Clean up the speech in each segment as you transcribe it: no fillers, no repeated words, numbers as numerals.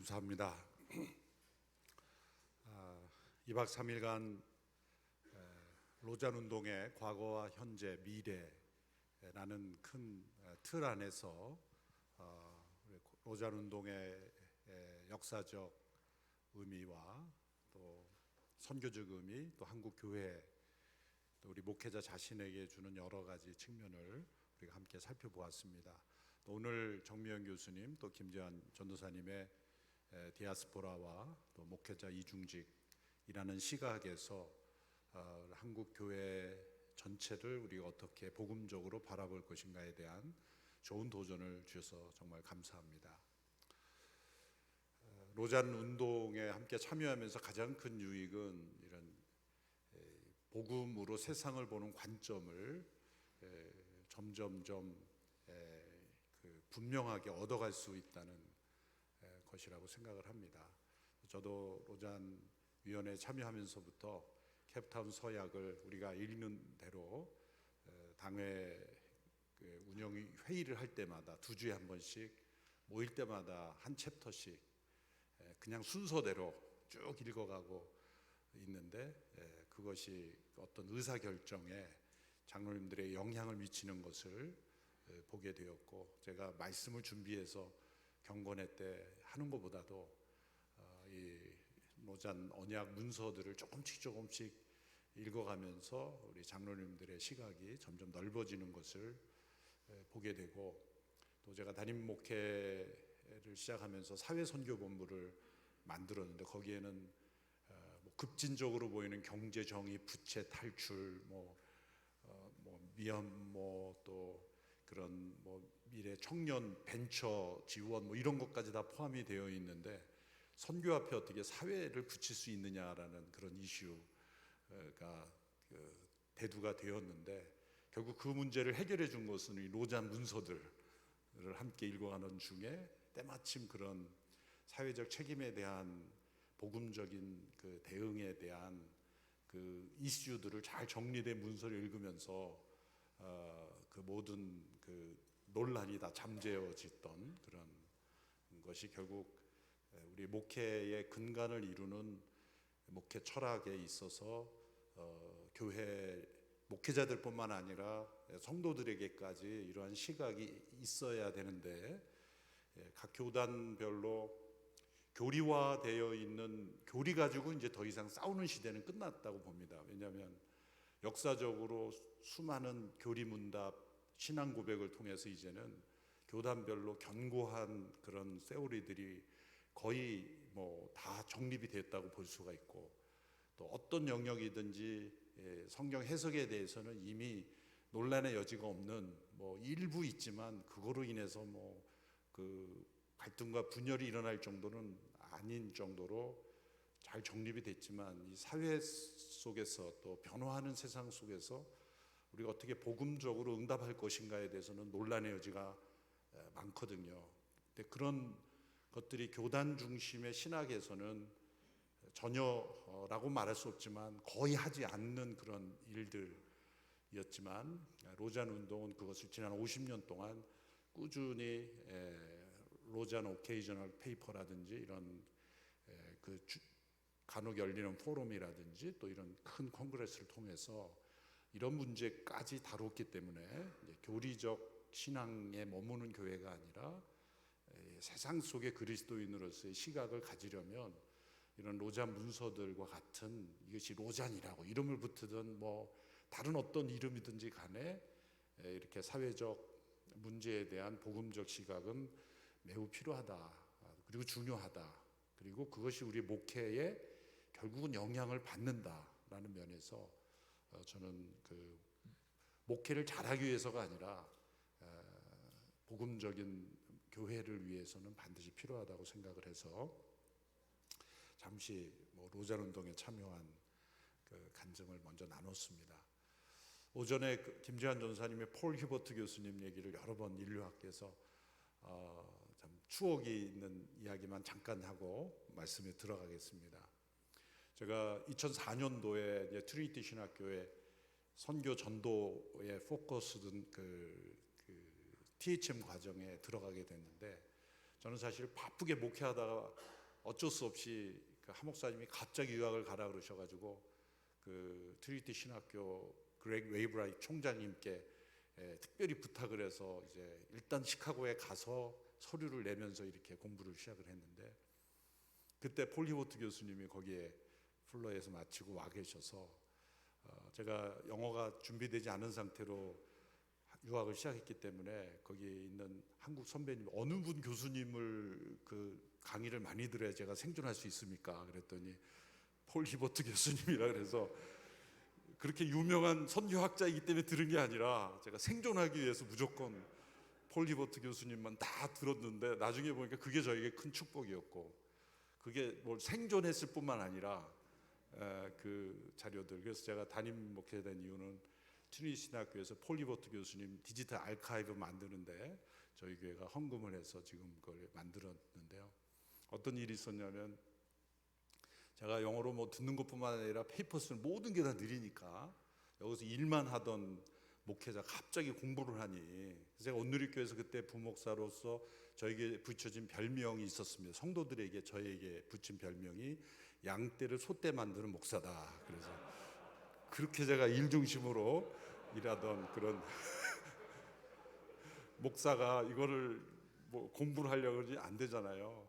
감사합니다. 2박 3일간 로잔 운동의 과거와 현재, 미래라는 큰 틀 안에서 로잔 운동의 역사적 의미와 또 선교적 의미, 또 한국 교회, 또 우리 목회자 자신에게 주는 여러 가지 측면을 우리가 함께 살펴보았습니다. 또 오늘 정미영 교수님, 또 김재환 전도사님의 디아스포라와 또 목회자 이중직이라는 시각에서 한국 교회 전체를 우리가 어떻게 복음적으로 바라볼 것인가에 대한 좋은 도전을 주셔서 정말 감사합니다. 로잔 운동에 함께 참여하면서 가장 큰 유익은 이런 복음으로 세상을 보는 관점을 점점점 분명하게 얻어갈 수 있다는 것이라고 생각을 합니다. 저도 로잔 위원회에 참여하면서부터 캡타운 서약을 우리가 읽는 대로 당회 운영 회의를 할 때마다 2주에 한 번씩 모일 때마다 한 챕터씩 그냥 순서대로 쭉 읽어가고 있는데 그것이 어떤 의사결정에 장로님들의 영향을 미치는 것을 보게 되었고, 제가 말씀을 준비해서 경건회 때 하는 것보다도 이 로잔 언약 문서들을 조금씩 읽어가면서 우리 장로님들의 시각이 점점 넓어지는 것을 보게 되고, 또 제가 담임 목회를 시작하면서 사회선교본부를 만들었는데 거기에는 급진적으로 보이는 경제 정의, 부채 탈출, 미얀마, 또 그런 미래 청년 벤처 지원 이런 것까지 다 포함이 되어 있는데, 선교 앞에 어떻게 사회를 붙일 수 있느냐라는 그런 이슈가 대두가 되었는데, 결국 그 문제를 해결해 준 것은 이 로잔 문서들을 함께 읽어가는 중에 때마침 그런 사회적 책임에 대한 복음적인 그 대응에 대한 그 이슈들을 잘 정리된 문서를 읽으면서 그 모든 그 논란이 다 잠재워졌던 그런 것이 결국 우리 목회의 근간을 이루는 목회 철학에 있어서 교회 목회자들뿐만 아니라 성도들에게까지 이러한 시각이 있어야 되는데, 각 교단별로 교리화되어 있는 교리 가지고 이제 더 이상 싸우는 시대는 끝났다고 봅니다. 왜냐하면 역사적으로 수많은 교리문답, 신앙 고백을 통해서 이제는 교단별로 견고한 그런 세오리들이 거의 다 정립이 됐다고 볼 수가 있고, 또 어떤 영역이든지 성경 해석에 대해서는 이미 논란의 여지가 없는 일부 있지만 그거로 인해서 그 갈등과 분열이 일어날 정도는 아닌 정도로 잘 정립이 됐지만, 이 사회 속에서 또 변화하는 세상 속에서 우리가 어떻게 복음적으로 응답할 것인가에 대해서는 논란의 여지가 많거든요. 근데 그런 것들이 교단 중심의 신학에서는 전혀라고 말할 수 없지만 거의 하지 않는 그런 일들이었지만, 로잔 운동은 그것을 지난 50년 동안 꾸준히 로잔 오케이저널 페이퍼라든지 이런 그 간혹 열리는 포럼이라든지 또 이런 큰 콩그레스를 통해서 이런 문제까지 다뤘기 때문에 교리적 신앙에 머무는 교회가 아니라 세상 속의 그리스도인으로서의 시각을 가지려면 이런 로잔 문서들과 같은, 이것이 로잔이라고 이름을 붙이든 다른 어떤 이름이든지 간에 이렇게 사회적 문제에 대한 복음적 시각은 매우 필요하다, 그리고 중요하다, 그리고 그것이 우리 목회에 결국은 영향을 받는다라는 면에서 저는 그 목회를 잘하기 위해서가 아니라 복음적인 교회를 위해서는 반드시 필요하다고 생각을 해서 잠시 로잔 운동에 참여한 그 간증을 먼저 나눴습니다. 오전에 김재환 전사님의 폴 휴버트 교수님 얘기를 여러 번 인류학계에서 참 추억이 있는 이야기만 잠깐 하고 말씀에 들어가겠습니다. 제가 2004년도에 트리니티 신학교에 선교 전도에 포커스든 그 THM 과정에 들어가게 됐는데, 저는 사실 바쁘게 목회하다가 어쩔 수 없이 그 하 목사님이 갑자기 유학을 가라 그러셔가지고 그 트리니티 신학교 그렉 웨이브라이트 총장님께 특별히 부탁을 해서 이제 일단 시카고에 가서 서류를 내면서 이렇게 공부를 시작을 했는데, 그때 폴 히보트 교수님이 거기에 플러에서 마치고 와 계셔서 제가 영어가 준비되지 않은 상태로 유학을 시작했기 때문에 거기에 있는 한국 선배님 어느 분 교수님을 그 강의를 많이 들어야 제가 생존할 수 있습니까? 그랬더니 폴 히보트 교수님이라 그래서, 그렇게 유명한 선교학자이기 때문에 들은 게 아니라 제가 생존하기 위해서 무조건 폴 히보트 교수님만 다 들었는데, 나중에 보니까 그게 저에게 큰 축복이었고, 그게 뭘 생존했을 뿐만 아니라 그 자료들, 그래서 제가 담임 목회자 된 이유는 트리니티 신학교에서 폴 히보트 교수님 디지털 아카이브 만드는데 저희 교회가 헌금을 해서 지금 그걸 만들었는데요. 어떤 일이 있었냐면, 제가 영어로 뭐 듣는 것뿐만 아니라 페이퍼 쓰는 모든 게 다 느리니까 여기서 일만 하던 목회자 갑자기 공부를 하니, 그래서 제가 온누리교회에서 그때 부목사로서 저에게 붙여진 별명이 있었습니다. 성도들에게 저에게 붙인 별명이 양떼를 소떼 만드는 목사다. 그래서 그렇게 제가 일 중심으로 일하던 그런 목사가 이거를 뭐 공부를 하려고 그러지 안 되잖아요.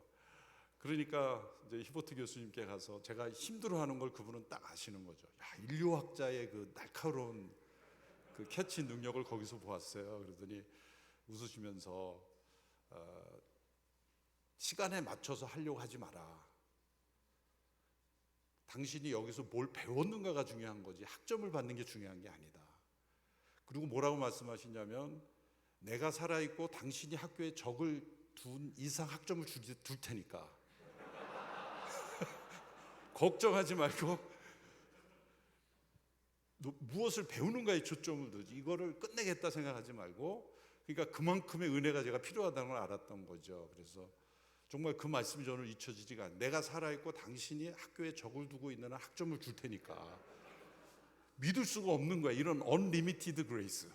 그러니까 이제 히보트 교수님께 가서 제가 힘들어하는 걸 그분은 딱 아시는 거죠. 야, 인류학자의 그 날카로운 그 캐치 능력을 거기서 보았어요. 그러더니 웃으시면서 시간에 맞춰서 하려고 하지 마라. 당신이 여기서 뭘 배웠는가가 중요한 거지 학점을 받는 게 중요한 게 아니다. 그리고 뭐라고 말씀하시냐면, 내가 살아있고 당신이 학교에 적을 둔 이상 학점을 둘 테니까 걱정하지 말고 무엇을 배우는가에 초점을 두지, 이거를 끝내겠다 생각하지 말고, 그러니까 그만큼의 은혜가 제가 필요하다는 걸 알았던 거죠. 그래서 정말 그 말씀이 저는 잊혀지지가 않아요. 내가 살아있고 당신이 학교에 적을 두고 있는 한 학점을 줄 테니까. 믿을 수가 없는 거예요, 이런 unlimited grace.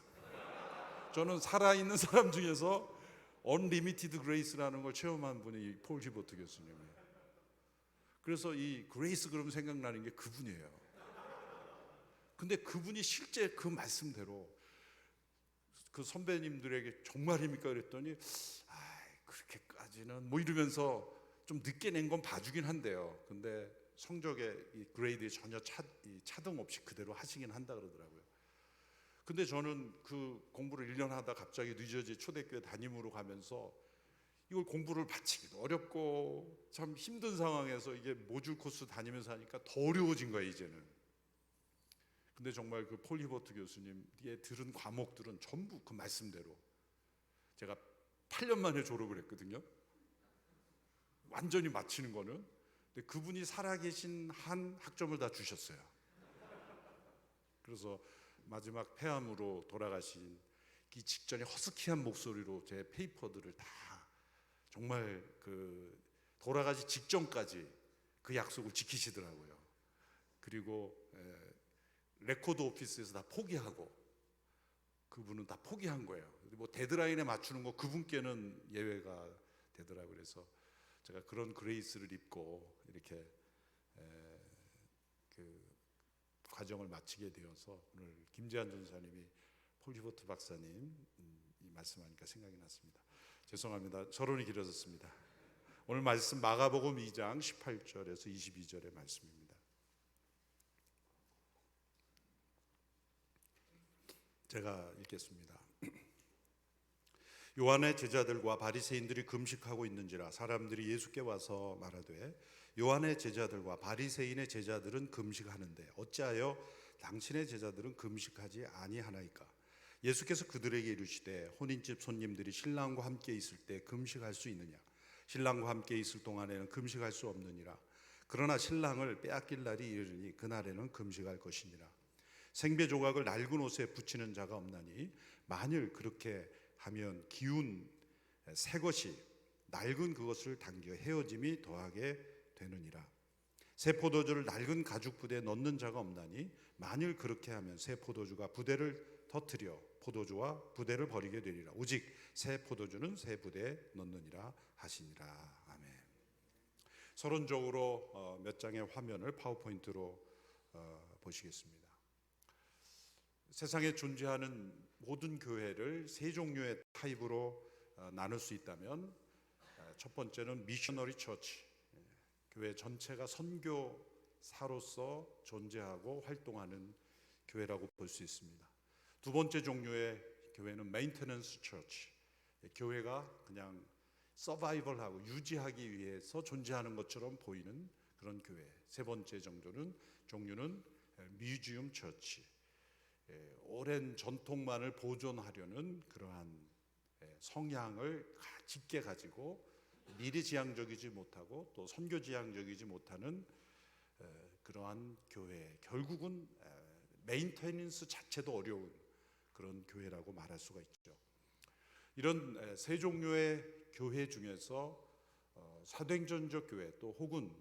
저는 살아있는 사람 중에서 unlimited grace라는 걸 체험한 분이 폴 히보트 교수님이에요. 그래서 이 그레이스 그러면 생각나는 게 그분이에요. 근데 그분이 실제 그 말씀대로 그 선배님들에게 정말입니까? 그랬더니 그렇게까지는 뭐 이러면서 좀 늦게 낸 건 봐주긴 한대요. 근데 성적에 이 그레이드에 전혀 차등 없이 그대로 하시긴 한다 그러더라고요. 근데 저는 그 공부를 1년 하다 갑자기 뉴저지 초대교회 담임으로 가면서 이걸 공부를 마치기도 어렵고 참 힘든 상황에서 이게 모듈 코스 다니면서 하니까 더 어려워진 거예요, 이제는. 근데 정말 그 폴 히보트 교수님의 들은 과목들은 전부 그 말씀대로, 제가 8년 만에 졸업을 했거든요. 완전히 마치는 거는. 근데 그분이 살아계신 한 학점을 다 주셨어요. 그래서 마지막 폐암으로 돌아가신 이 직전에 허스키한 목소리로 제 페이퍼들을 다 정말 그 돌아가시 직전까지 그 약속을 지키시더라고요. 그리고 레코드 오피스에서 다 포기하고, 그분은 다 포기한 거예요. 뭐 데드라인에 맞추는 거 그분께는 예외가 되더라고요. 그래서 제가 그런 그레이스를 입고 이렇게 그 과정을 마치게 되어서 오늘 김재한 전사님이 폴 히보트 박사님 이 말씀하니까 생각이 났습니다. 죄송합니다. 서론이 길어졌습니다. 오늘 말씀 마가복음 2장 18절에서 22절의 말씀입니다. 제가 읽겠습니다. 요한의 제자들과 바리새인들이 금식하고 있는지라 사람들이 예수께 와서 말하되, 요한의 제자들과 바리새인의 제자들은 금식하는데 어찌하여 당신의 제자들은 금식하지 아니하나이까? 예수께서 그들에게 이르시되, 혼인집 손님들이 신랑과 함께 있을 때 금식할 수 있느냐? 신랑과 함께 있을 동안에는 금식할 수 없느니라. 그러나 신랑을 빼앗길 날이 이르니 그날에는 금식할 것이니라. 생배 조각을 낡은 옷에 붙이는 자가 없나니 만일 그렇게 하면 기운 새 것이 낡은 그것을 당겨 헤어짐이 더하게 되느니라. 새 포도주를 낡은 가죽 부대에 넣는 자가 없나니 만일 그렇게 하면 새 포도주가 부대를 터뜨려 포도주와 부대를 버리게 되리라. 오직 새 포도주는 새 부대에 넣느니라 하시니라. 아멘. 서론적으로 몇 장의 화면을 파워포인트로 보시겠습니다. 세상에 존재하는 모든 교회를 세 종류의 타입으로 나눌 수 있다면, 첫 번째는 미셔너리 처치, 교회 전체가 선교사로서 존재하고 활동하는 교회라고 볼 수 있습니다. 두 번째 종류의 교회는 메인테넌스 처치, 교회가 그냥 서바이벌하고 유지하기 위해서 존재하는 것처럼 보이는 그런 교회. 세 번째 종류는 뮤지엄 처치, 오랜 전통만을 보존하려는 그러한 성향을 짙게 가지고 미래지향적이지 못하고 또 선교지향적이지 못하는 그러한 교회, 결국은 메인테넌스 자체도 어려운 그런 교회라고 말할 수가 있죠. 이런 세 종류의 교회 중에서 사도행전적 교회, 또 혹은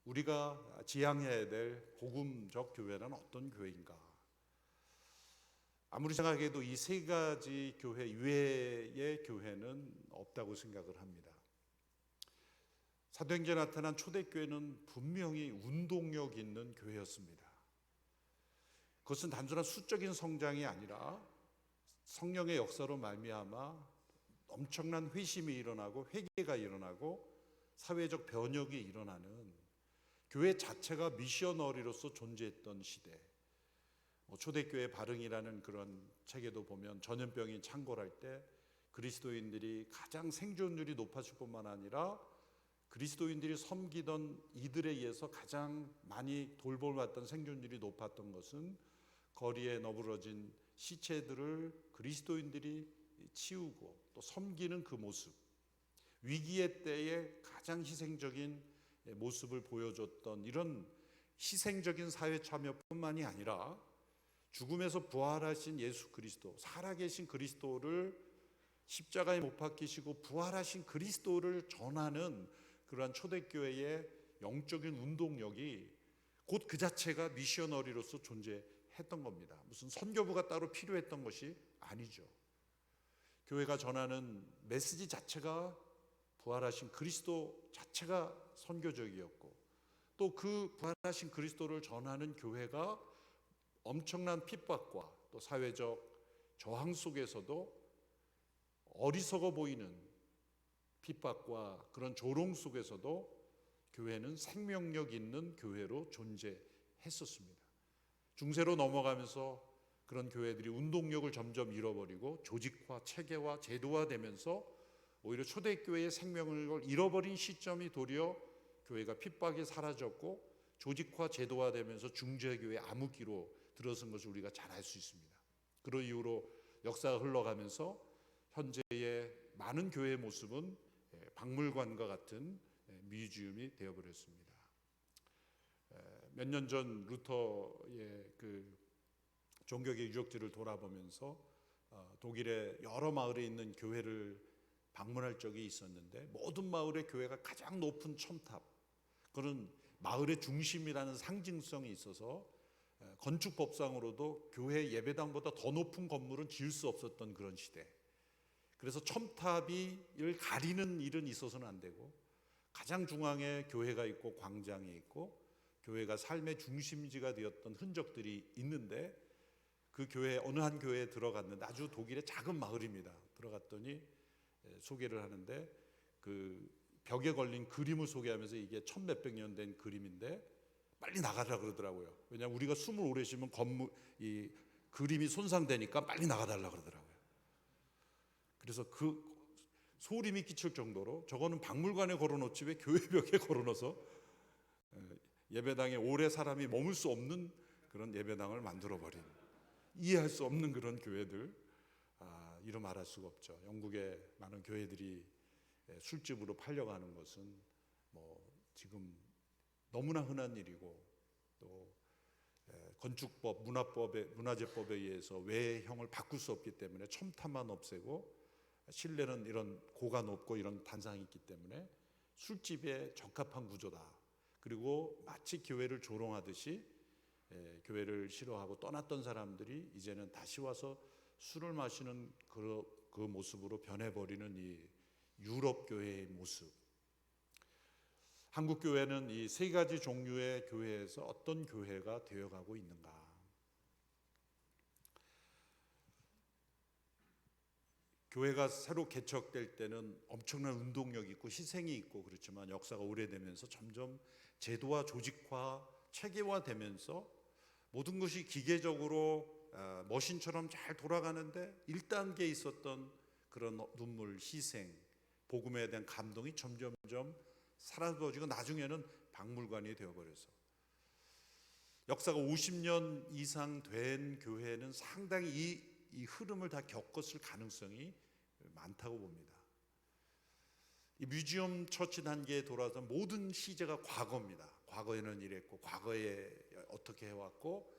우리가 지향해야 될 복음적 교회는 어떤 교회인가? 아무리 생각해도 이 세 가지 교회 이외의 교회는 없다고 생각을 합니다. 사도행전에 나타난 초대교회는 분명히 운동력 있는 교회였습니다. 그것은 단순한 수적인 성장이 아니라 성령의 역사로 말미암아 엄청난 회심이 일어나고 회개가 일어나고 사회적 변혁이 일어나는 교회 자체가 미셔너리로서 존재했던 시대. 초대교회 발흥이라는 그런 책에도 보면 전염병이 창궐할 때 그리스도인들이 가장 생존율이 높았을 뿐만 아니라 그리스도인들이 섬기던 이들에 의해서 가장 많이 돌봄받던 생존율이 높았던 것은 거리에 너부러진 시체들을 그리스도인들이 치우고 또 섬기는 그 모습, 위기의 때에 가장 희생적인 모습을 보여줬던 이런 희생적인 사회 참여뿐만이 아니라 죽음에서 부활하신 예수 그리스도, 살아계신 그리스도를 십자가에 못 박히시고 부활하신 그리스도를 전하는 그러한 초대교회의 영적인 운동력이 곧 그 자체가 미셔너리로서 존재했던 겁니다. 무슨 선교부가 따로 필요했던 것이 아니죠. 교회가 전하는 메시지 자체가 부활하신 그리스도 자체가 선교적이었고, 또 그 부활하신 그리스도를 전하는 교회가 엄청난 핍박과 또 사회적 저항 속에서도 어리석어 보이는 핍박과 그런 조롱 속에서도 교회는 생명력 있는 교회로 존재했었습니다. 중세로 넘어가면서 그런 교회들이 운동력을 점점 잃어버리고 조직화, 체계화, 제도화되면서 오히려 초대교회의 생명력을 잃어버린 시점이 도리어 교회가 핍박이 사라졌고 조직화, 제도화되면서 중재교회 암흑기로 들어선 것을 우리가 잘 알 수 있습니다. 그런 이후로 역사가 흘러가면서 현재의 많은 교회의 모습은 박물관과 같은 뮤지엄이 되어버렸습니다. 몇 년 전 루터의 그 종교계 유적지를 돌아보면서 독일의 여러 마을에 있는 교회를 방문할 적이 있었는데, 모든 마을의 교회가 가장 높은 첨탑, 그런 마을의 중심이라는 상징성이 있어서 건축법상으로도 교회 예배당보다 더 높은 건물은 지을 수 없었던 그런 시대. 그래서 첨탑을 가리는 일은 있어서는 안 되고, 가장 중앙에 교회가 있고 광장이 있고 교회가 삶의 중심지가 되었던 흔적들이 있는데, 그 교회 어느 한 교회에 들어갔는데, 아주 독일의 작은 마을입니다. 들어갔더니 소개를 하는데 그 벽에 걸린 그림을 소개하면서 이게 천몇백 년 된 그림인데 빨리 나가라 그러더라고요. 왜냐하면 우리가 숨을 오래 쉬면 이 그림이 손상되니까 빨리 나가달라 그러더라고요. 그래서 그 소름이 끼칠 정도로, 저거는 박물관에 걸어놓지 왜 교회 벽에 걸어놓아서 예배당에 오래 사람이 머물 수 없는 그런 예배당을 만들어버린, 이해할 수 없는 그런 교회들, 이루 말할 수가 없죠. 영국의 많은 교회들이 술집으로 팔려가는 것은 지금 너무나 흔한 일이고, 또 건축법, 문화재법에 의해서 외형을 바꿀 수 없기 때문에 첨탑만 없애고, 실내는 이런 고가 높고 이런 단상이 있기 때문에 술집에 적합한 구조다. 그리고 마치 교회를 조롱하듯이 교회를 싫어하고 떠났던 사람들이 이제는 다시 와서 술을 마시는 그 모습으로 변해버리는 이 유럽 교회의 모습. 한국 교회는 이 세 가지 종류의 교회에서 어떤 교회가 되어가고 있는가? 교회가 새로 개척될 때는 엄청난 운동력이 있고 희생이 있고 그렇지만 역사가 오래되면서 점점 제도와 조직화, 체계화되면서 모든 것이 기계적으로 머신처럼 잘 돌아가는데 1단계에 있었던 그런 눈물, 희생, 복음에 대한 감동이 점점점 사라져지고 나중에는 박물관이 되어버려서 역사가 50년 이상 된 교회는 상당히 이 흐름을 다 겪었을 가능성이 많다고 봅니다. 이 뮤지엄 처치 단계에 돌아서 모든 시제가 과거입니다. 과거에는 이랬고 과거에 어떻게 해왔고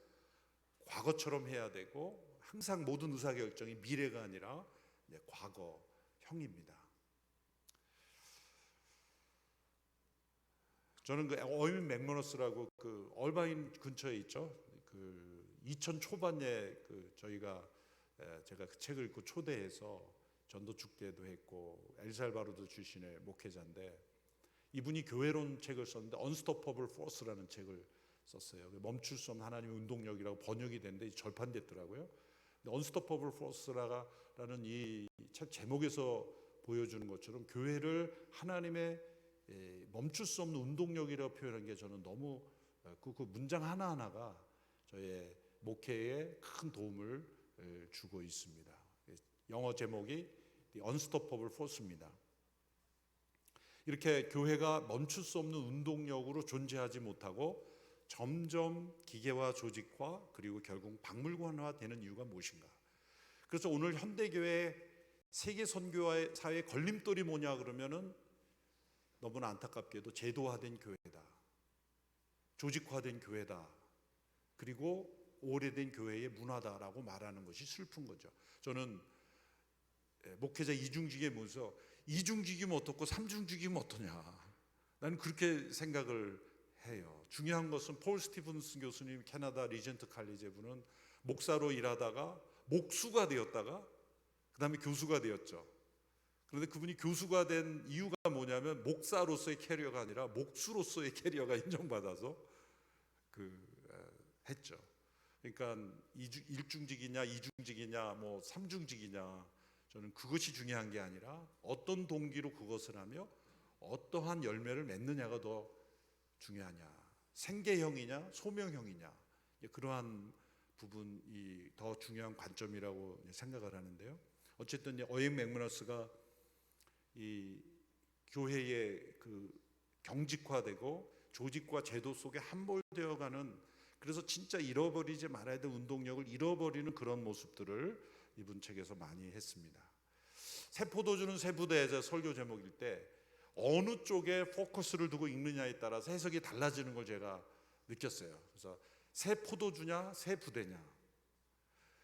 과거처럼 해야 되고 항상 모든 의사결정이 미래가 아니라 과거형입니다. 저는 그 어윈 맥머너스라고 그 얼바인 근처에 있죠. 그 2000 초반에 저희가 제가 그 책을 읽고 초대해서 전도 축제도 했고 엘살바도르 출신의 목회자인데 이분이 교회론 책을 썼는데 Unstoppable Force라는 책을 썼어요. 멈출 수 없는 하나님의 운동력이라고 번역이 됐는데 절판됐더라고요. Unstoppable Force라는 이 책 제목에서 보여주는 것처럼 교회를 하나님의 멈출 수 없는 운동력이라고 표현한 게 저는 너무 그 문장 하나하나가 저의 목회에 큰 도움을 주고 있습니다. 영어 제목이 The Unstoppable Force입니다. 이렇게 교회가 멈출 수 없는 운동력으로 존재하지 못하고 점점 기계화, 조직화 그리고 결국 박물관화 되는 이유가 무엇인가? 그래서 오늘 현대교회 세계 선교화의 사회의 걸림돌이 뭐냐 그러면은 너무나 안타깝게도 제도화된 교회다, 조직화된 교회다, 그리고 오래된 교회의 문화다라고 말하는 것이 슬픈 거죠. 저는 목회자 이중직이면서 이중직이면 어떻고 삼중직이면 어떠냐, 나는 그렇게 생각을 해요. 중요한 것은 폴 스티븐스 교수님 캐나다 리젠트 칼리지 분은 목사로 일하다가 목수가 되었다가 그 다음에 교수가 되었죠. 그런데 그분이 교수가 된 이유가 뭐냐면 목사로서의 캐리어가 아니라 목수로서의 캐리어가 인정받아서 했죠. 그러니까 일중직이냐 이중직이냐 뭐 삼중직이냐, 저는 그것이 중요한 게 아니라 어떤 동기로 그것을 하며 어떠한 열매를 맺느냐가 더 중요하냐, 생계형이냐 소명형이냐, 그러한 부분이 더 중요한 관점이라고 생각을 하는데요. 어쨌든 어윈 맥머너스가 이 교회의 그 경직화되고 조직과 제도 속에 함몰되어가는, 그래서 진짜 잃어버리지 말아야 될 운동력을 잃어버리는 그런 모습들을 이분 책에서 많이 했습니다. 새 포도주는 새 부대에서 설교 제목일 때 어느 쪽에 포커스를 두고 읽느냐에 따라서 해석이 달라지는 걸 제가 느꼈어요. 그래서 새 포도주냐 새 부대냐.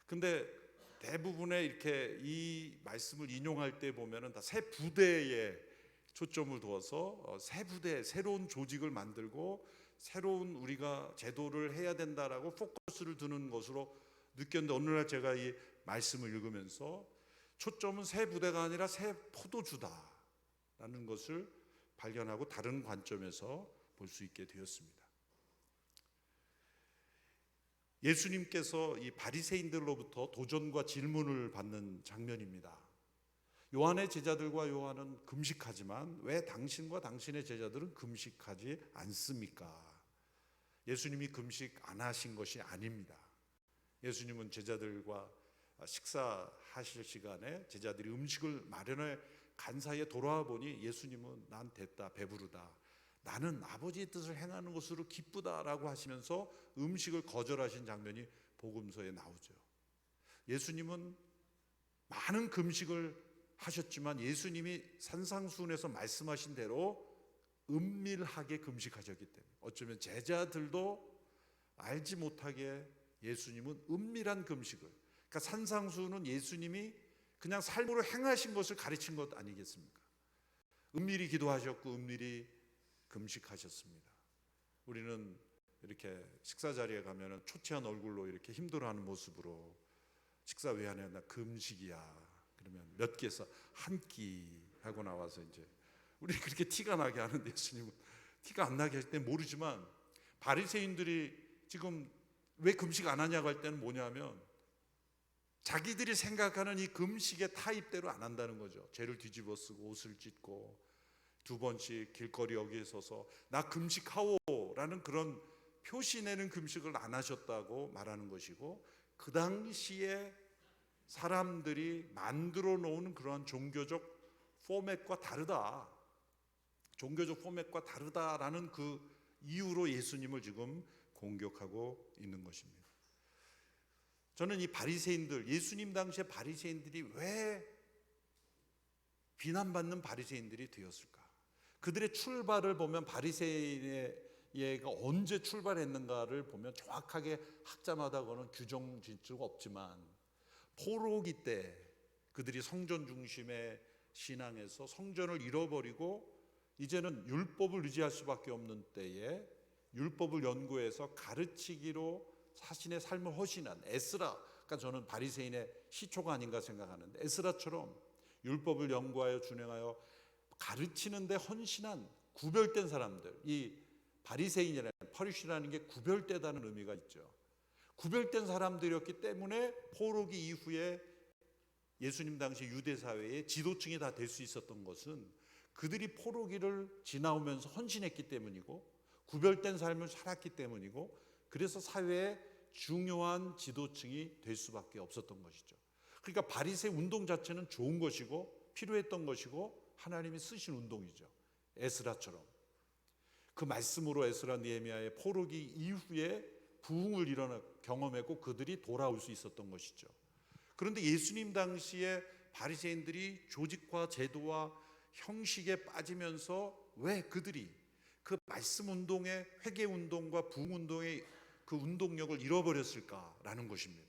근데 대부분의 이렇게 이 말씀을 인용할 때 보면은 다 새 부대에 초점을 두어서 새 부대, 새로운 조직을 만들고 새로운 우리가 제도를 해야 된다라고 포커스를 두는 것으로 느꼈는데, 어느 날 제가 이 말씀을 읽으면서 초점은 새 부대가 아니라 새 포도주다라는 것을 발견하고 다른 관점에서 볼 수 있게 되었습니다. 예수님께서 이 바리새인들로부터 도전과 질문을 받는 장면입니다. 요한의 제자들과 요한은 금식하지만 왜 당신과 당신의 제자들은 금식하지 않습니까? 예수님이 금식 안 하신 것이 아닙니다. 예수님은 제자들과 식사하실 시간에 제자들이 음식을 마련해 간 사이에 돌아와 보니 예수님은 난 됐다, 배부르다, 나는 아버지의 뜻을 행하는 것으로 기쁘다라고 하시면서 음식을 거절하신 장면이 복음서에 나오죠. 예수님은 많은 금식을 하셨지만 예수님이 산상수훈에서 말씀하신 대로 은밀하게 금식하셨기 때문에 어쩌면 제자들도 알지 못하게 예수님은 은밀한 금식을, 그러니까 산상수훈은 예수님이 그냥 삶으로 행하신 것을 가르친 것 아니겠습니까? 은밀히 기도하셨고 은밀히 금식하셨습니다. 우리는 이렇게 식사 자리에 가면은 초췌한 얼굴로 이렇게 힘들어하는 모습으로 식사 왜 안 해? 나 금식이야. 그러면 몇 끼에서 한 끼 하고 나와서 이제 우리 그렇게 티가 나게 하는데 예수님은 티가 안 나게 할 때 모르지만 바리새인들이 지금 왜 금식 안 하냐고 할 때는 뭐냐면 자기들이 생각하는 이 금식의 타입대로 안 한다는 거죠. 죄를 뒤집어 쓰고 옷을 찢고 두 번씩 길거리 여기에 서서 나 금식하오라는 그런 표시 내는 금식을 안 하셨다고 말하는 것이고, 그 당시에 사람들이 만들어 놓은 그러한 종교적 포맷과 다르다, 종교적 포맷과 다르다라는 그 이유로 예수님을 지금 공격하고 있는 것입니다. 저는 이 바리새인들, 예수님 당시에 바리새인들이 왜 비난받는 바리새인들이 되었을까? 그들의 출발을 보면 바리새인가 언제 출발했는가를 보면 정확하게 학자마다 그는 규정 질수가 없지만, 포로기 때 그들이 성전 중심의 신앙에서 성전을 잃어버리고 이제는 율법을 의지할 수밖에 없는 때에 율법을 연구해서 가르치기로 자신의 삶을 헌신한 에스라가 저는 바리새인의 시초가 아닌가 생각하는데, 에스라처럼 율법을 연구하여 준행하여 가르치는데 헌신한 구별된 사람들, 이 바리새인이라는 퍼리시라는 게 구별되다는 의미가 있죠. 구별된 사람들이었기 때문에 포로기 이후에 예수님 당시 유대 사회의 지도층이 다 될 수 있었던 것은 그들이 포로기를 지나오면서 헌신했기 때문이고 구별된 삶을 살았기 때문이고, 그래서 사회의 중요한 지도층이 될 수밖에 없었던 것이죠. 그러니까 바리새 운동 자체는 좋은 것이고 필요했던 것이고 하나님이 쓰신 운동이죠. 에스라처럼 그 말씀으로 에스라 느헤미야의 포로기 이후에 부흥을 경험했고 그들이 돌아올 수 있었던 것이죠. 그런데 예수님 당시에 바리새인들이 조직과 제도와 형식에 빠지면서 왜 그들이 그 말씀 운동의 회개 운동과 부흥 운동의 그 운동력을 잃어버렸을까라는 것입니다.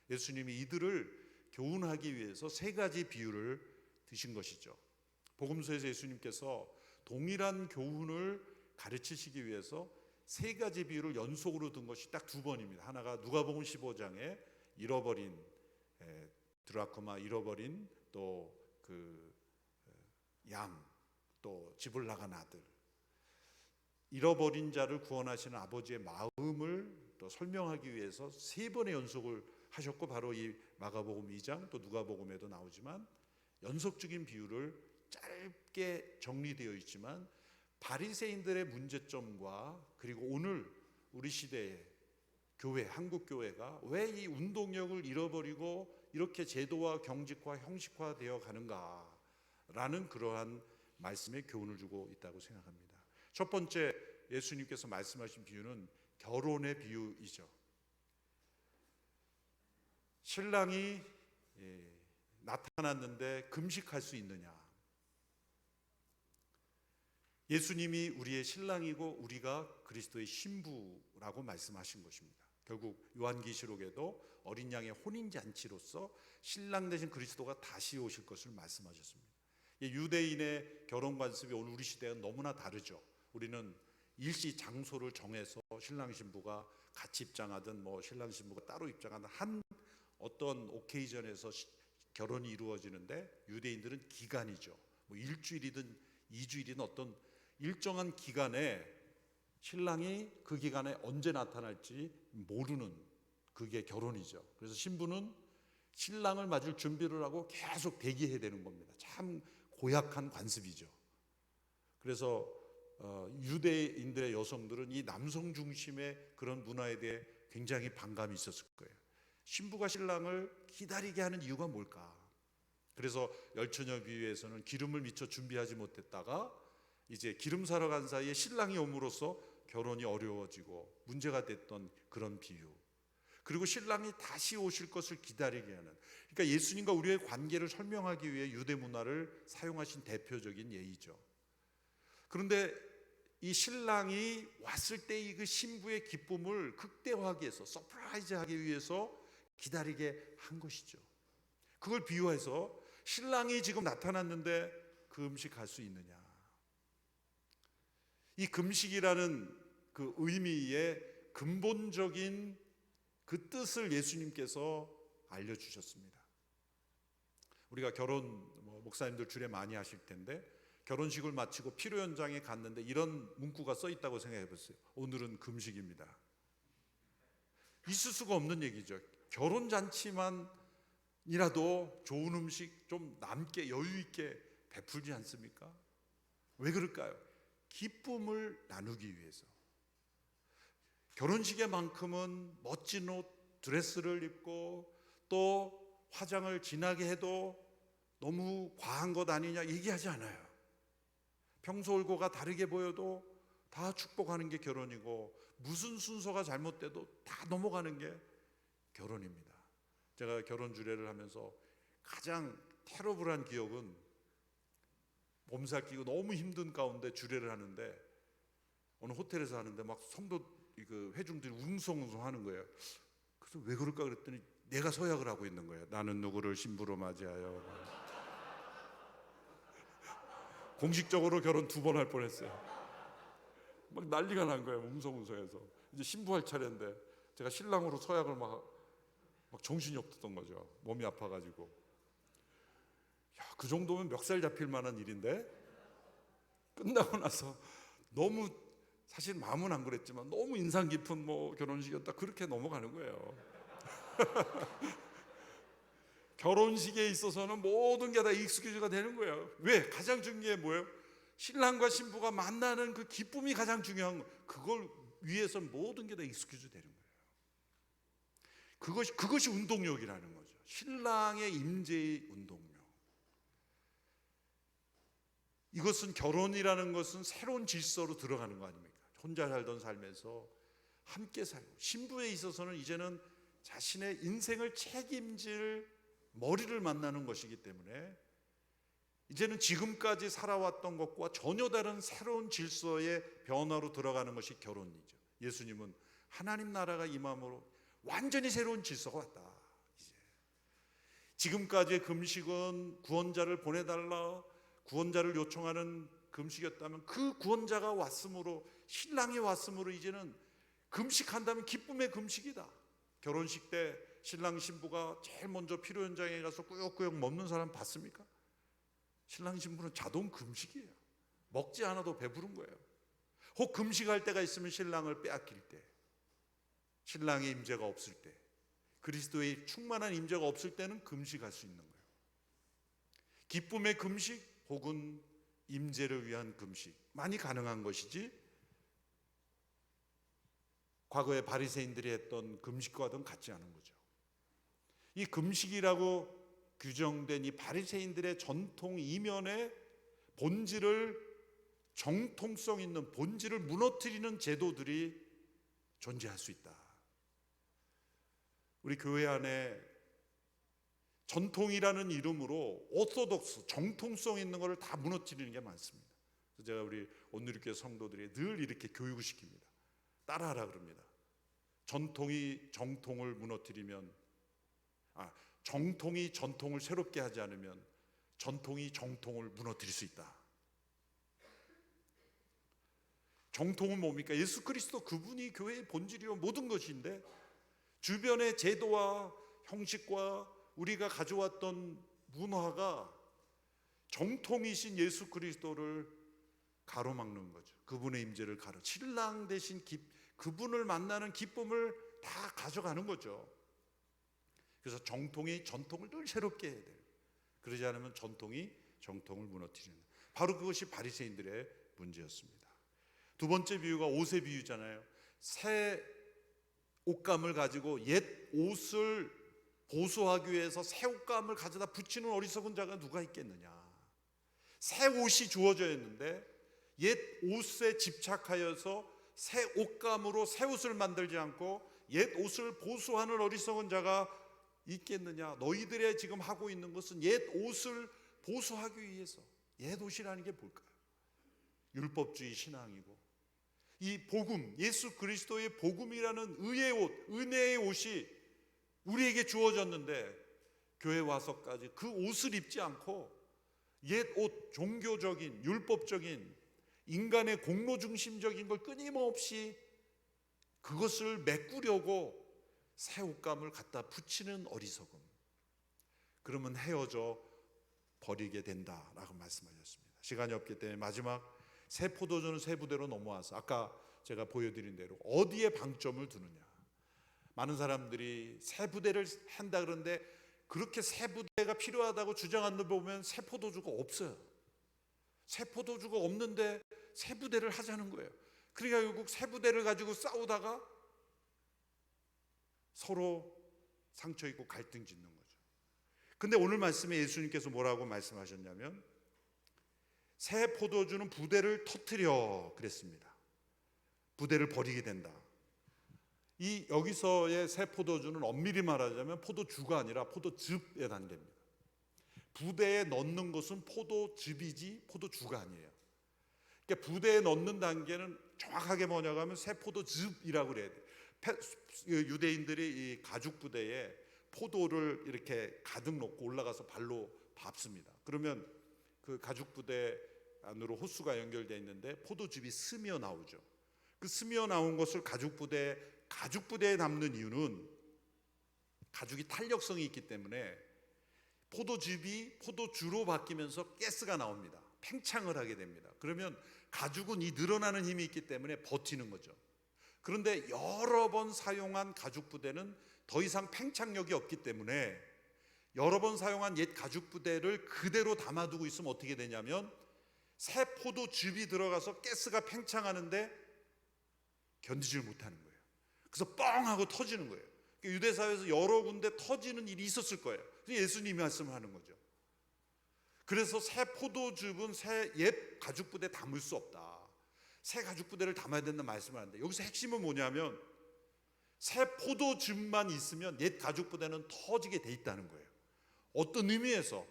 예수님이 이들을 교훈하기 위해서 세 가지 비유를 드신 것이죠. 복음서에서 예수님께서 동일한 교훈을 가르치시기 위해서 세 가지 비유를 연속으로 든 것이 딱 두 번입니다. 하나가 누가복음 15장에 잃어버린 드라크마, 잃어버린 또 그 양, 또 집을 나간 아들, 잃어버린 자를 구원하시는 아버지의 마음을 또 설명하기 위해서 세 번의 연속을 하셨고, 바로 이 마가복음 2장 또 누가복음에도 나오지만 연속적인 비유를 짧게 정리되어 있지만 바리새인들의 문제점과 그리고 오늘 우리 시대의 교회, 한국 교회가 왜 이 운동력을 잃어버리고 이렇게 제도와 경직화, 형식화되어 가는가라는 그러한 말씀에 교훈을 주고 있다고 생각합니다. 첫 번째 예수님께서 말씀하신 비유는 결혼의 비유이죠. 신랑이 나타났는데 금식할 수 있느냐? 예수님이 우리의 신랑이고 우리가 그리스도의 신부라고 말씀하신 것입니다. 결국 요한계시록에도 어린 양의 혼인잔치로서 신랑 되신 그리스도가 다시 오실 것을 말씀하셨습니다. 유대인의 결혼 관습이 오늘 우리 시대는 너무나 다르죠. 우리는 일시 장소를 정해서 신랑 신부가 같이 입장하든 뭐 신랑 신부가 따로 입장하든 한 어떤 오케이전에서 결혼이 이루어지는데, 유대인들은 기간이죠. 뭐 일주일이든 2주일이든 어떤 일정한 기간에 신랑이 그 기간에 언제 나타날지 모르는 그게 결혼이죠. 그래서 신부는 신랑을 맞을 준비를 하고 계속 대기해야 되는 겁니다. 참 고약한 관습이죠. 그래서 유대인들의 여성들은 이 남성 중심의 그런 문화에 대해 굉장히 반감이 있었을 거예요. 신부가 신랑을 기다리게 하는 이유가 뭘까? 그래서 열처녀 비유에서는 기름을 미처 준비하지 못했다가 이제 기름 사러 간 사이에 신랑이 옴으로써 결혼이 어려워지고 문제가 됐던 그런 비유. 그리고 신랑이 다시 오실 것을 기다리게 하는, 그러니까 예수님과 우리의 관계를 설명하기 위해 유대 문화를 사용하신 대표적인 예이죠. 그런데 이 신랑이 왔을 때의 그 신부의 기쁨을 극대화하기 위해서, 서프라이즈하기 위해서 기다리게 한 것이죠. 그걸 비유해서 신랑이 지금 나타났는데 금식할 수 있느냐? 이 금식이라는 그 의미의 근본적인 그 뜻을 예수님께서 알려주셨습니다. 우리가 결혼 목사님들 주례 많이 하실 텐데 결혼식을 마치고 피로 현장에 갔는데 이런 문구가 써 있다고 생각해 보세요. 오늘은 금식입니다. 있을 수가 없는 얘기죠. 결혼 잔치만이라도 좋은 음식 좀 남게 여유 있게 베풀지 않습니까? 왜 그럴까요? 기쁨을 나누기 위해서. 결혼식에만큼은 멋진 옷, 드레스를 입고 또 화장을 진하게 해도 너무 과한 것 아니냐 얘기하지 않아요. 평소 얼굴가 다르게 보여도 다 축복하는 게 결혼이고, 무슨 순서가 잘못돼도 다 넘어가는 게 결혼입니다. 제가 결혼 주례를 하면서 가장 테러블한 기억은, 몸살 끼고 너무 힘든 가운데 주례를 하는데 어느 호텔에서 하는데 막 성도 그 회중들이 웅성웅성 하는 거예요. 그래서 왜 그럴까 그랬더니 내가 서약을 하고 있는 거예요. 나는 누구를 신부로 맞이하여. 공식적으로 결혼 2번 할 뻔했어요. 막 난리가 난 거예요. 웅성웅성해서. 이제 신부할 차례인데 제가 신랑으로 서약을 막 정신이 없었던 거죠. 몸이 아파가지고. 야, 그 정도면 멱살 잡힐 만한 일인데, 끝나고 나서 너무, 사실 마음은 안 그랬지만 너무 인상 깊은 결혼식이었다, 그렇게 넘어가는 거예요. 결혼식에 있어서는 모든 게 다 익스큐즈가 되는 거예요. 왜? 가장 중요한 게 뭐예요? 신랑과 신부가 만나는 그 기쁨이 가장 중요한 거예요. 그걸 위해서 모든 게 다 익스큐즈 되는 거예요. 그것이 운동력이라는 거죠. 신랑의 임재의 운동력. 이것은, 결혼이라는 것은 새로운 질서로 들어가는 거 아닙니까? 혼자 살던 삶에서 함께 살고, 신부에 있어서는 이제는 자신의 인생을 책임질 머리를 만나는 것이기 때문에 이제는 지금까지 살아왔던 것과 전혀 다른 새로운 질서의 변화로 들어가는 것이 결혼이죠. 예수님은 하나님 나라가 임함으로 완전히 새로운 질서가 왔다. 이제 지금까지의 금식은 구원자를 보내달라, 구원자를 요청하는 금식이었다면, 그 구원자가 왔으므로, 신랑이 왔으므로 이제는 금식한다면 기쁨의 금식이다. 결혼식 때 신랑 신부가 제일 먼저 피로 현장에 가서 꾸역꾸역 먹는 사람 봤습니까? 신랑 신부는 자동 금식이에요. 먹지 않아도 배부른 거예요. 혹 금식할 때가 있으면 신랑을 빼앗길 때, 신랑의 임재가 없을 때, 그리스도의 충만한 임재가 없을 때는 금식할 수 있는 거예요. 기쁨의 금식 혹은 임재를 위한 금식, 많이 가능한 것이지 과거에 바리새인들이 했던 금식과는 같지 않은 거죠. 이 금식이라고 규정된 이 바리새인들의 전통 이면의 본질을, 정통성 있는 본질을 무너뜨리는 제도들이 존재할 수 있다. 우리 교회 안에 전통이라는 이름으로 오소독스, 정통성 있는 것을 다 무너뜨리는 게 많습니다. 그래서 제가 우리 온누리교회 성도들이 늘 이렇게 교육을 시킵니다. 따라하라 그럽니다. 전통이 정통을 무너뜨리면, 정통이 전통을 새롭게 하지 않으면 전통이 정통을 무너뜨릴 수 있다. 정통은 뭡니까? 예수 그리스도, 그분이 교회의 본질이요 모든 것인데, 주변의 제도와 형식과 우리가 가져왔던 문화가 정통이신 예수 그리스도를 가로막는 거죠. 그분의 임재를 신랑 대신 그분을 만나는 기쁨을 다 가져가는 거죠. 그래서 정통이 전통을 늘 새롭게 해야 돼요. 그러지 않으면 전통이 정통을 무너뜨리는, 바로 그것이 바리새인들의 문제였습니다. 두 번째 비유가 옷의 비유잖아요. 새 옷감을 가지고 옛 옷을 보수하기 위해서 새 옷감을 가져다 붙이는 어리석은 자가 누가 있겠느냐. 새 옷이 주어져 있는데 옛 옷에 집착하여서 새 옷감으로 새 옷을 만들지 않고 옛 옷을 보수하는 어리석은 자가 있겠느냐. 너희들의 지금 하고 있는 것은 옛 옷을 보수하기 위해서. 옛 옷이라는 게 뭘까요? 율법주의 신앙이고, 이 복음, 예수 그리스도의 복음이라는 의의 옷, 은혜의 옷이 우리에게 주어졌는데, 교회 와서까지 그 옷을 입지 않고 옛 옷, 종교적인, 율법적인, 인간의 공로중심적인 걸 끊임없이 그것을 메꾸려고 새 옷감을 갖다 붙이는 어리석음. 그러면 헤어져 버리게 된다라고 말씀하셨습니다. 시간이 없기 때문에 마지막 새 포도주는 새 부대로 넘어와서 아까 제가 보여드린 대로 어디에 방점을 두느냐. 많은 사람들이 새 부대를 한다 그러는데 그렇게 새 부대가 필요하다고 주장하는 걸 보면 새 포도주가 없어요. 새 포도주가 없는데 새 부대를 하자는 거예요. 그러니까 결국 새 부대를 가지고 싸우다가 서로 상처 있고 갈등 짓는 거죠. 근데 오늘 말씀에 예수님께서 뭐라고 말씀하셨냐면 새 포도주는 부대를 터뜨려 그랬습니다. 부대를 버리게 된다. 이 여기서의 새 포도주는 엄밀히 말하자면 포도주가 아니라 포도즙의 단계입니다. 부대에 넣는 것은 포도즙이지 포도주가 아니에요. 그러니까 부대에 넣는 단계는 정확하게 뭐냐고 하면 새 포도즙이라고 그래야 돼요. 유대인들이 이 가죽 부대에 포도를 이렇게 가득 넣고 올라가서 발로 밟습니다. 그러면 그 가죽 부대 안으로 호수가 연결되어 있는데 포도즙이 스며 나오죠. 그 스며 나온 것을 가죽 부대에 담는 이유는 가죽이 탄력성이 있기 때문에 포도즙이 포도주로 바뀌면서 가스가 나옵니다. 팽창을 하게 됩니다. 그러면 가죽은 이 늘어나는 힘이 있기 때문에 버티는 거죠. 그런데 여러 번 사용한 가죽 부대는 더 이상 팽창력이 없기 때문에 여러 번 사용한 옛 가죽 부대를 그대로 담아두고 있으면 어떻게 되냐면 새 포도즙이 들어가서 가스가 팽창하는데 견디질 못하는 거예요. 그래서 뻥 하고 터지는 거예요. 유대 사회에서 여러 군데 터지는 일이 있었을 거예요. 예수님이 말씀을 하는 거죠. 그래서 새 포도즙은 새 옛 가죽 부대에 담을 수 없다. 새 가죽 부대를 담아야 된다는 말씀을 하는데 여기서 핵심은 뭐냐면 새 포도즙만 있으면 옛 가죽 부대는 터지게 돼 있다는 거예요. 어떤 의미에서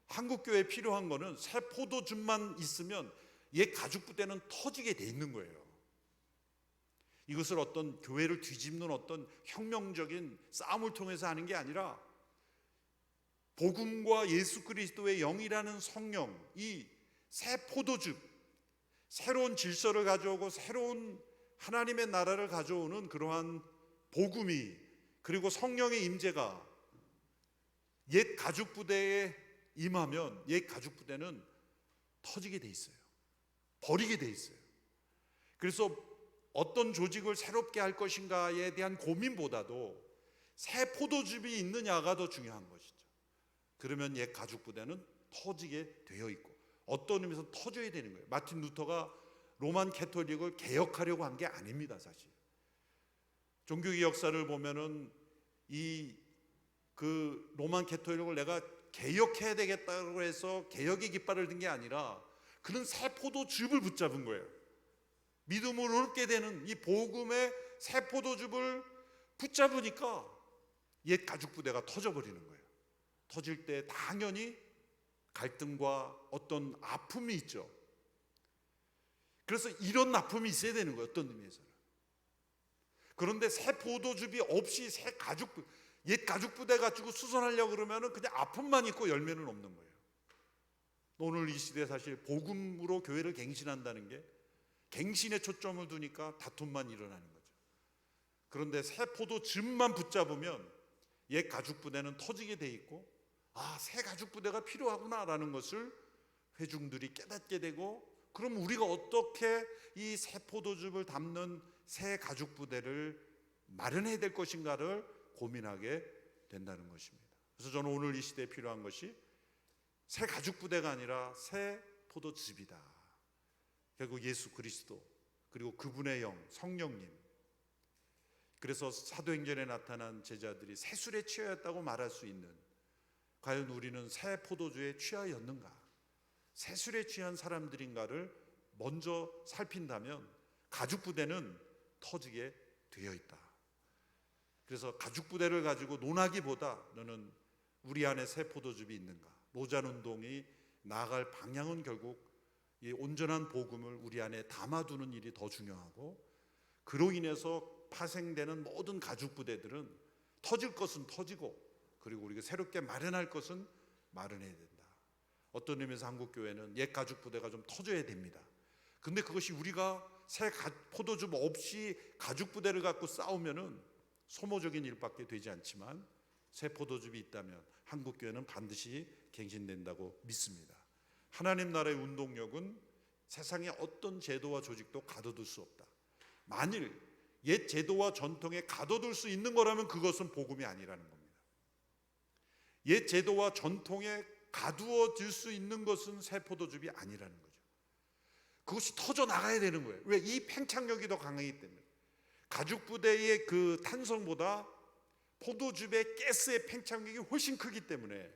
한국 교회에 필요한 거는 새 포도즙만 있으면 옛 가죽 부대는 터지게 돼 있는 거예요. 이것을 어떤 교회를 뒤집는 어떤 혁명적인 싸움을 통해서 하는 게 아니라 복음과 예수 그리스도의 영이라는 성령, 이 새 포도즙, 새로운 질서를 가져오고 새로운 하나님의 나라를 가져오는 그러한 복음이 그리고 성령의 임재가 옛 가죽 부대에 임하면 옛 가죽 부대는 터지게 돼 있어요. 버리게 돼 있어요. 그래서 어떤 조직을 새롭게 할 것인가에 대한 고민보다도 새 포도즙이 있느냐가 더 중요한 것이죠. 그러면 옛 가죽 부대는 터지게 되어 있고 어떤 의미에서 터져야 되는 거예요. 마틴 루터가 로만 캐톨릭을 개혁하려고 한 게 아닙니다. 사실 종교의 역사를 보면은 그 로만 캐톨릭을 내가 개혁해야 되겠다고 해서 개혁의 깃발을 든 게 아니라 그는 새 포도즙을 붙잡은 거예요. 믿음을 얻게 되는 이 복음의 새 포도즙을 붙잡으니까 옛 가죽 부대가 터져버리는 거예요. 터질 때 당연히 갈등과 어떤 아픔이 있죠. 그래서 이런 아픔이 있어야 되는 거예요. 어떤 의미에서는. 그런데 새 포도즙이 없이 옛 가죽 부대 가지고 수선하려고 그러면 그냥 아픔만 있고 열매는 없는 거예요. 오늘 이 시대에 사실 복음으로 교회를 갱신한다는 게 갱신에 초점을 두니까 다툼만 일어나는 거죠. 그런데 새 포도즙만 붙잡으면 옛 가죽 부대는 터지게 돼 있고 새 가죽 부대가 필요하구나라는 것을 회중들이 깨닫게 되고 그럼 우리가 어떻게 이 새 포도즙을 담는 새 가죽 부대를 마련해야 될 것인가를 고민하게 된다는 것입니다. 그래서 저는 오늘 이 시대에 필요한 것이 새 가죽 부대가 아니라 새 포도즙이다. 결국 예수 그리스도 그리고 그분의 영 성령님. 그래서 사도행전에 나타난 제자들이 새술에 취하였다고 말할 수 있는 과연 우리는 새 포도주에 취하였는가? 새술에 취한 사람들인가를 먼저 살핀다면 가죽 부대는 터지게 되어 있다. 그래서 가죽 부대를 가지고 논하기보다 너는 우리 안에 새 포도즙이 있는가? 노잔운동이 나아갈 방향은 결국 이 온전한 복음을 우리 안에 담아두는 일이 더 중요하고 그로 인해서 파생되는 모든 가죽 부대들은 터질 것은 터지고 그리고 우리가 새롭게 마련할 것은 마련해야 된다. 어떤 의미에서 한국교회는 옛 가죽 부대가 좀 터져야 됩니다. 근데 그것이 우리가 새 포도즙 없이 가죽 부대를 갖고 싸우면은 소모적인 일밖에 되지 않지만 새 포도즙이 있다면 한국교회는 반드시 갱신된다고 믿습니다. 하나님 나라의 운동력은 세상의 어떤 제도와 조직도 가둬둘 수 없다. 만일 옛 제도와 전통에 가둬둘 수 있는 거라면 그것은 복음이 아니라는 겁니다. 옛 제도와 전통에 가두어질 수 있는 것은 새 포도즙이 아니라는 거죠. 그것이 터져 나가야 되는 거예요. 왜? 이 팽창력이 더 강하기 때문에. 가죽 부대의 그 탄성보다 포도즙의 가스의 팽창력이 훨씬 크기 때문에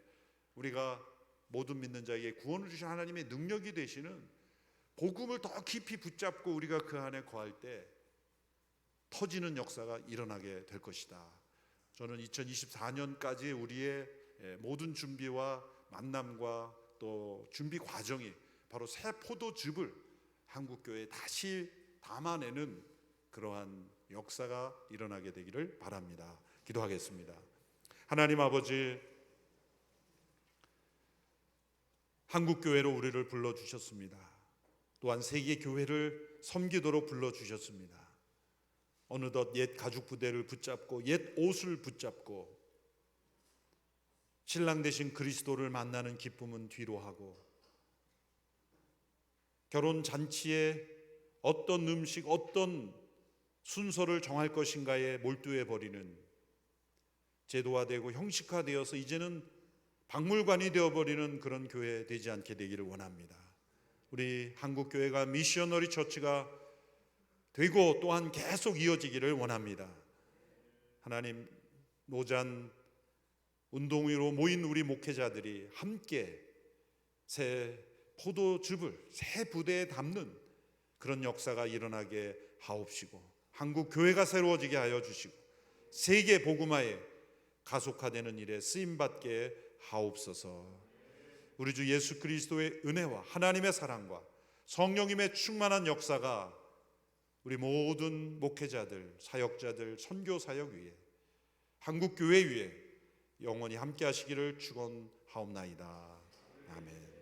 우리가 모든 믿는 자에게 구원을 주신 하나님의 능력이 되시는 복음을 더 깊이 붙잡고 우리가 그 안에 거할 때 터지는 역사가 일어나게 될 것이다. 저는 2024년까지 우리의 모든 준비와 만남과 또 준비 과정이 바로 새 포도즙을 한국교회에 다시 담아내는 그러한 역사가 일어나게 되기를 바랍니다. 기도하겠습니다. 하나님 아버지, 한국교회로 우리를 불러주셨습니다. 또한 세계 교회를 섬기도록 불러주셨습니다. 어느덧 옛 가죽 부대를 붙잡고 옛 옷을 붙잡고 신랑 되신 그리스도를 만나는 기쁨은 뒤로 하고 결혼 잔치에 어떤 음식, 어떤 순서를 정할 것인가에 몰두해 버리는 제도화되고 형식화되어서 이제는 박물관이 되어버리는 그런 교회 되지 않게 되기를 원합니다. 우리 한국교회가 미셔너리 처치가 되고 또한 계속 이어지기를 원합니다. 하나님, 노잔 운동위로 모인 우리 목회자들이 함께 새 포도즙을 새 부대에 담는 그런 역사가 일어나게 하옵시고 한국교회가 새로워지게 하여 주시고 세계 복음화에 가속화되는 일에 쓰임받게 하옵소서. 우리 주 예수 그리스도의 은혜와 하나님의 사랑과 성령님의 충만한 역사가 우리 모든 목회자들, 사역자들, 선교 사역 위에 한국교회 위에 영원히 함께 하시기를 축원하옵나이다. 아멘.